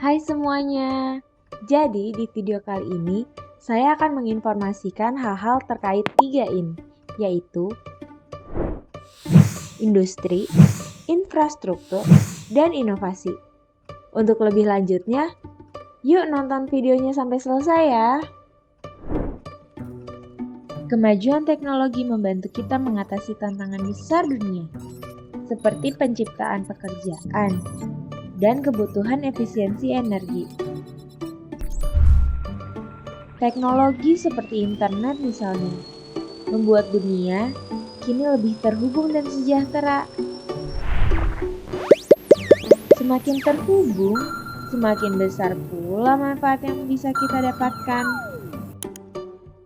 Hai semuanya. Jadi di video kali ini saya akan menginformasikan hal-hal terkait 3 IN, yaitu industri, infrastruktur, dan inovasi. Untuk lebih lanjutnya, yuk nonton videonya sampai selesai ya. Kemajuan teknologi membantu kita mengatasi tantangan besar dunia, seperti penciptaan pekerjaan dan kebutuhan efisiensi energi. Teknologi seperti internet misalnya, membuat dunia kini lebih terhubung dan sejahtera. Semakin terhubung, semakin besar pula manfaat yang bisa kita dapatkan.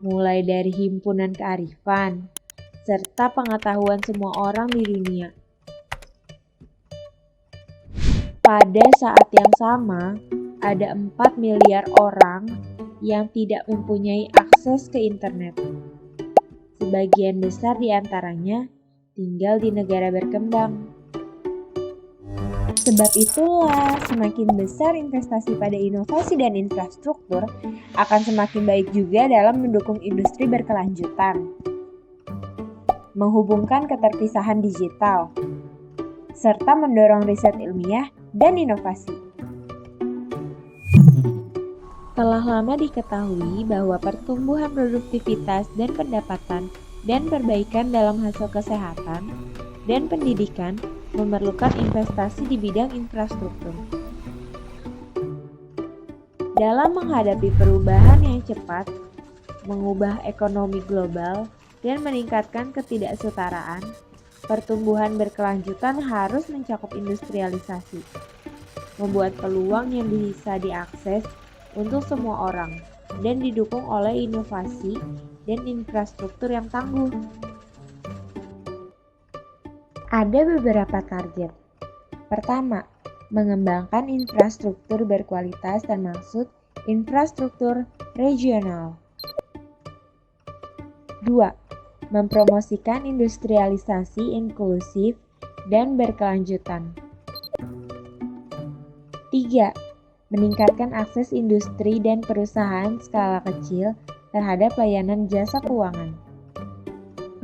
Mulai dari himpunan kearifan, serta pengetahuan semua orang di dunia. Pada saat yang sama, ada 4 miliar orang yang tidak mempunyai akses ke internet. Sebagian besar di antaranya tinggal di negara berkembang. Sebab itulah, semakin besar investasi pada inovasi dan infrastruktur, akan semakin baik juga dalam mendukung industri berkelanjutan, menghubungkan keterpisahan digital, serta mendorong riset ilmiah dan inovasi. Telah lama diketahui bahwa pertumbuhan produktivitas dan pendapatan dan perbaikan dalam hasil kesehatan dan pendidikan memerlukan investasi di bidang infrastruktur. Dalam menghadapi perubahan yang cepat, mengubah ekonomi global, dan meningkatkan ketidaksetaraan, pertumbuhan berkelanjutan harus mencakup industrialisasi, membuat peluang yang bisa diakses untuk semua orang, dan didukung oleh inovasi dan infrastruktur yang tangguh. Ada beberapa target. Pertama, mengembangkan infrastruktur berkualitas termasuk infrastruktur regional. 2. Mempromosikan industrialisasi inklusif dan berkelanjutan. 3. Meningkatkan akses industri dan perusahaan skala kecil terhadap layanan jasa keuangan.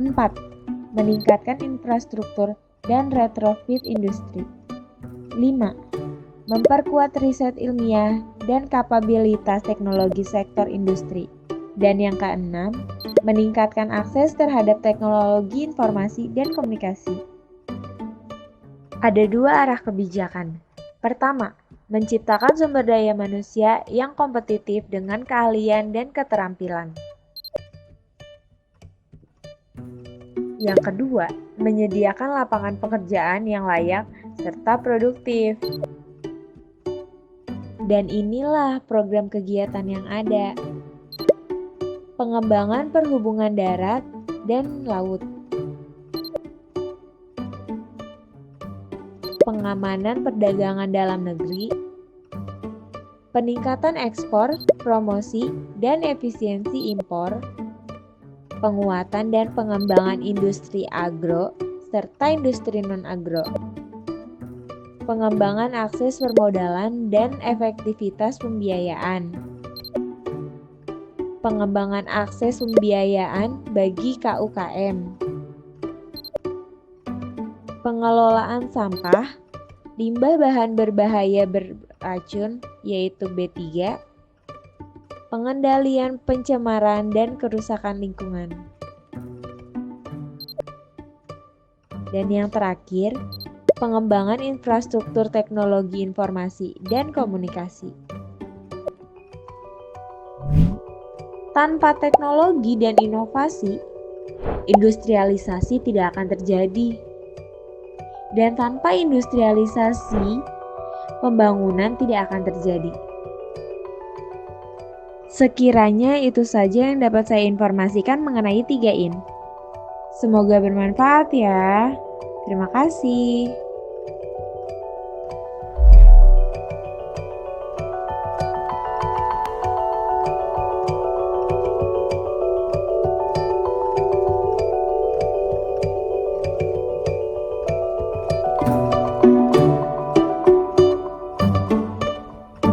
4. Meningkatkan infrastruktur dan retrofit industri. 5. Memperkuat riset ilmiah dan kapabilitas teknologi sektor industri. Dan yang keenam, meningkatkan akses terhadap teknologi informasi dan komunikasi. Ada 2 arah kebijakan. Pertama, menciptakan sumber daya manusia yang kompetitif dengan keahlian dan keterampilan. Yang kedua, menyediakan lapangan pekerjaan yang layak serta produktif. Dan inilah program kegiatan yang ada. Pengembangan perhubungan darat dan laut. Pengamanan perdagangan dalam negeri, peningkatan ekspor, promosi, dan efisiensi impor, penguatan dan pengembangan industri agro, serta industri non-agro, pengembangan akses permodalan dan efektivitas pembiayaan, pengembangan akses pembiayaan bagi KUKM, pengelolaan sampah, limbah bahan berbahaya beracun yaitu B3, pengendalian pencemaran dan kerusakan lingkungan. Dan yang terakhir, pengembangan infrastruktur teknologi informasi dan komunikasi. Tanpa teknologi dan inovasi, industrialisasi tidak akan terjadi. Dan tanpa industrialisasi, pembangunan tidak akan terjadi. Sekiranya itu saja yang dapat saya informasikan mengenai 3 IN. Semoga bermanfaat ya. Terima kasih.